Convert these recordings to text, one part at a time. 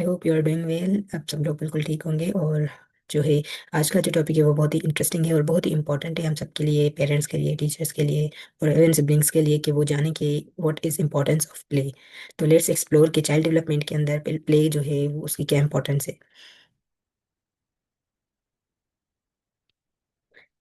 I hope you are doing well. आप सब लोग बिल्कुल ठीक होंगे। और जो है आज का जो टॉपिक है वो बहुत ही इंटरेस्टिंग है और बहुत ही इंपॉर्टेंट है हम सबके लिए, पेरेंट्स के लिए, टीचर्स के लिए और इवन सिबलिंग्स के लिए, कि वो जाने कि what is importance of play. तो लेट्स एक्सप्लोर कि चाइल्ड डेवलपमेंट के अंदर प्ले जो है वो उसकी क्या इंपॉर्टेंस है।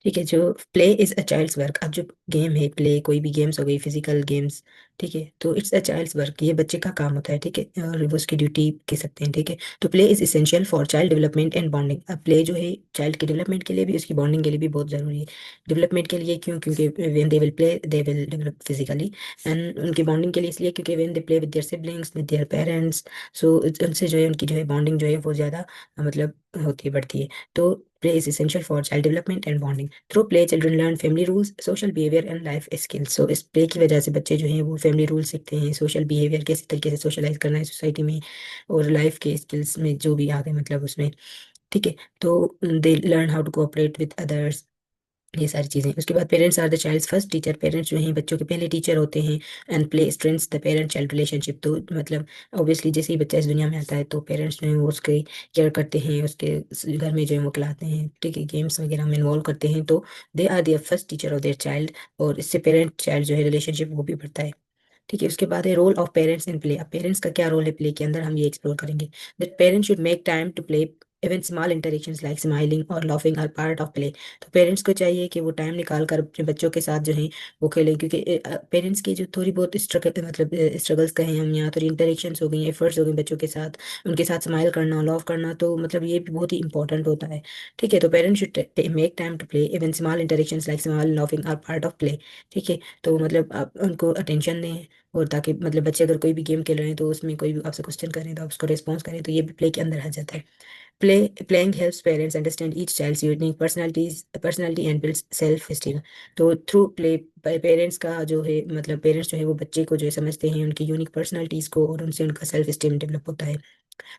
ठीक है, जो play is a child's work. अब जो गेम है, प्ले कोई भी गेम्स हो गई, फिजिकल गेम्स, ठीक है, तो इट्स अ चाइल्ड्स वर्क, ये बच्चे का काम होता है, ठीक है, और वो उसकी ड्यूटी कह सकते हैं, ठीक है। तो play is essential for child development and bonding. अब प्ले जो है चाइल्ड के डेवलपमेंट के लिए भी, उसकी बॉन्डिंग के लिए भी बहुत ज़रूरी है। डेवलपमेंट के लिए क्यों? क्योंकि when they will play they will develop physically. And उनकी बॉन्डिंग के लिए इसलिए क्योंकि when they play with their siblings, with their parents, so उनसे जो है उनकी जो है बॉन्डिंग जो है वो ज़्यादा मतलब होती है, बढ़ती है। तो play is essential for child development and bonding. Through play, children learn family rules, social behavior and life skills. So इस play की वजह से बच्चे जो हैं वो family rules सीखते हैं, social behavior कैसे तरीके से socialize करना है सोसाइटी में, और life के skills में जो भी आ गए मतलब उसमें, ठीक है। तो they learn how to cooperate with others, ये सारी चीज़ें। उसके बाद parents are the child's first teacher. Parents जो हैं बच्चों के पहले टीचर होते हैं। And play strengthens the parent child relationship. तो मतलब ऑब्वियसली जैसे ही बच्चा इस दुनिया में आता है तो पेरेंट्स जो हैं वो उसके केयर करते हैं, उसके घर में जो है वो खिलाते हैं, ठीक है, गेम्स वगैरह में इन्वॉल्व करते हैं। तो they are their first teacher of their child, और इससे पेरेंट चाइल्ड जो है रिलेशनशिप वो भी बढ़ता है, ठीक है। उसके बाद है role of parents in play. अब पेरेंट्स का क्या रोल है प्ले के अंदर, हम ये एक्सप्लोर करेंगे। That parents should make time to play. Even small interactions like smiling और laughing are part of play. तो पेरेंट्स को चाहिए कि वो टाइम निकाल कर अपने बच्चों के साथ जो है वो खेलें, क्योंकि पेरेंट्स की जो थोड़ी बहुत स्ट्रगल मतलब स्ट्रगल्स कहें हम, यहाँ थोड़ी इंटरेक्शंस हो गई, एफर्ट्स हो गए बच्चों के साथ, उनके साथ स्माइल करना, लव करना, तो मतलब ये भी बहुत ही इंपॉर्टेंट होता है, ठीक है। तो parents should make time to play. Even small interactions like smile laughing are part of play, ठीक है। तो मतलब आप उनको अटेंशन दें, और ताकि मतलब बच्चे अगर कोई भी गेम खेल रहे हैं तो उसमें कोई भी आपसे क्वेश्चन करें तो आप उसको रिस्पॉन्स करें, तो ये भी प्ले के अंदर आ जाता है। Play playing helps parents understand each child's unique personality and builds self esteem. तो थ्रू प्ले पेरेंट्स का जो है मतलब पेरेंट्स जो है वो बच्चे को जो है समझते हैं, उनकी यूनिक पर्सनालिटीज़ को, और उनसे उनका सेल्फ एस्टीम डेवलप होता है।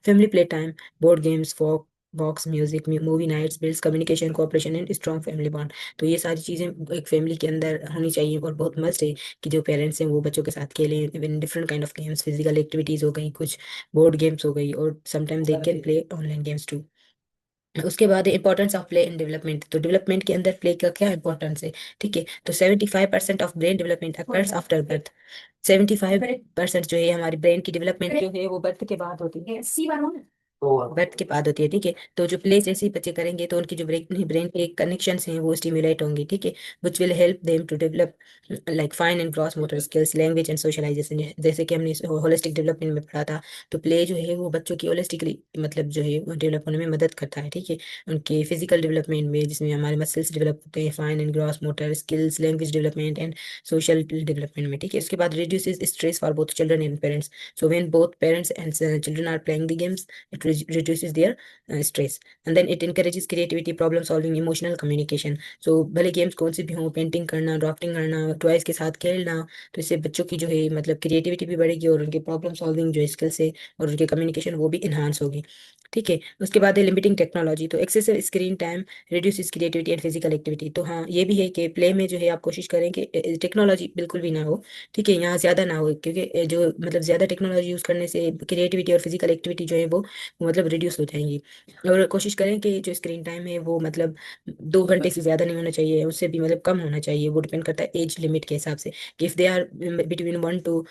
Family play time, board games, folk walks, music, movie nights builds communication, cooperation and strong family bond. तो ये सारी चीज़ें एक फैमिली के अंदर होनी चाहिए, और बहुत मस्त है कि जो पेरेंट्स हैं वो बच्चों के साथ खेलें। Even different kind of games, physical activities हो गई, कुछ बोर्ड गेम्स हो गई, और sometime they can play online games too. उसके बाद importance of play in development. तो डेवलपमेंट के अंदर प्ले का क्या इंपॉर्टेंस है, ठीक है। तो 75% of brain development occurs after birth. 75% जो है हमारी ब्रेन की डेवलपमेंट जो है वो बर्थ के बाद होती है, बर्थ के बाद होती है, ठीक है। तो जो प्ले जैसे ही बच्चे करेंगे तो उनकी जो ब्रेन ब्रेन के कनेक्शन हैं वो स्टिमुलेट होंगे, ठीक है, which will help them to develop like fine and gross motor skills, language and socialisation. जैसे कि हमने होलिस्टिक डेवलपमेंट में पढ़ा था, तो प्ले जो है वो बच्चों की होलिस्टिकली मतलब जो है डेवलप होने में मदद करता है, ठीक है। उनके फिजिकल डेवलपमेंट में, जिसमें हमारे मसल्स डेवलप होते हैं, fine and gross motor skills, language development and social development में, ठीक है। उसके बाद reduces stress for both children and parents. So when both parents and children are playing the games, it reduces their stress, and then it encourages creativity, problem solving, emotional communication. So भले games कौन से भी हों, painting करना, drafting करना, toys के साथ खेलना, तो इससे बच्चों की जो है मतलब क्रिएटिविटी भी बढ़ेगी, और उनके प्रॉब्लम सॉल्विंग जो स्किल्स है और उनके कम्युनिकेशन वो भी इन्हांस होगी, ठीक है। उसके बाद है लिमिटिंग टेक्नोलॉजी। तो excessive screen time reduces creativity and physical activity. तो हाँ, ये भी है कि प्ले में जो है आप कोशिश करें कि टेक्नोलॉजी बिल्कुल भी ना हो, ठीक है, यहाँ ज़्यादा ना हो, क्योंकि जो मतलब ज़्यादा टेक्नोलॉजी यूज़ करने से क्रिएटिविटी और फिजिकल एक्टिविटी जो है वो मतलब रिड्यूस हो जाएंगी। और कोशिश करें कि जो स्क्रीन टाइम है वो मतलब 2 घंटे से ज़्यादा नहीं होना चाहिए, उससे भी मतलब कम होना चाहिए। वो डिपेंड करता है एज लिमिट के हिसाब से, कि if they are between 1 to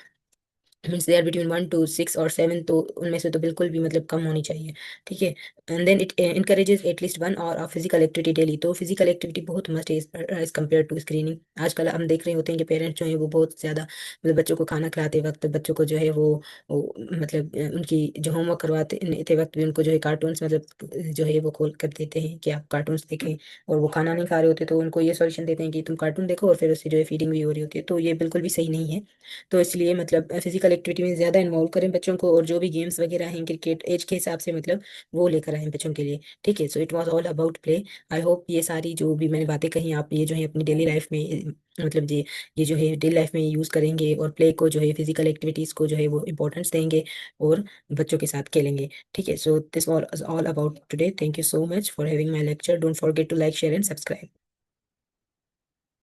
means they are between 1 to 6 or 7, तो उनमें से तो बिल्कुल भी मतलब कम होनी चाहिए, ठीक है। And then it encourages at least 1 hour of physical activity daily. तो फिजिकल एक्टिविटी बहुत मस्ट है एज कम्पेयर टू स्क्रीनिंग। आजकल हम देख रहे होते हैं कि पेरेंट्स जो है वो बहुत ज़्यादा मतलब बच्चों को खाना खिलाते वक्त, बच्चों को जो है वो मतलब उनकी जो होमवर्क करवाते वक्त भी उनको जो है कार्टून्स मतलब जो है वो खोल कर देते हैं कि आप कार्टून्स देखें, और वो खाना नहीं खा रहे होते तो उनको ये सॉल्यूशन देते हैं कि तुम कार्टून देखो, और फिर उससे जो है फीडिंग भी हो रही होती है, तो ये बिल्कुल भी सही नहीं है। तो इसलिए मतलब फिजिकल एक्टिविटी में ज़्यादा इन्वॉल्व करें बच्चों को, और जो भी गेम्स वगैरह हैं क्रिकेट एज के हिसाब से मतलब वो लेकर आएँ बच्चों के लिए, ठीक है। So it was all about play. I hope ये सारी जो भी मैंने बातें कही आप ये जो है अपनी डेली लाइफ में मतलब ये जो है डेली लाइफ में यूज़ करेंगे, और प्ले को जो है फिजिकल एक्टिविटीज़ को जो है वो इंपॉर्टेंस देंगे, और बच्चों के साथ खेलेंगे, ठीक है। So this was all about today. Thank you so much for having my lecture. Don't forget to like, share and subscribe.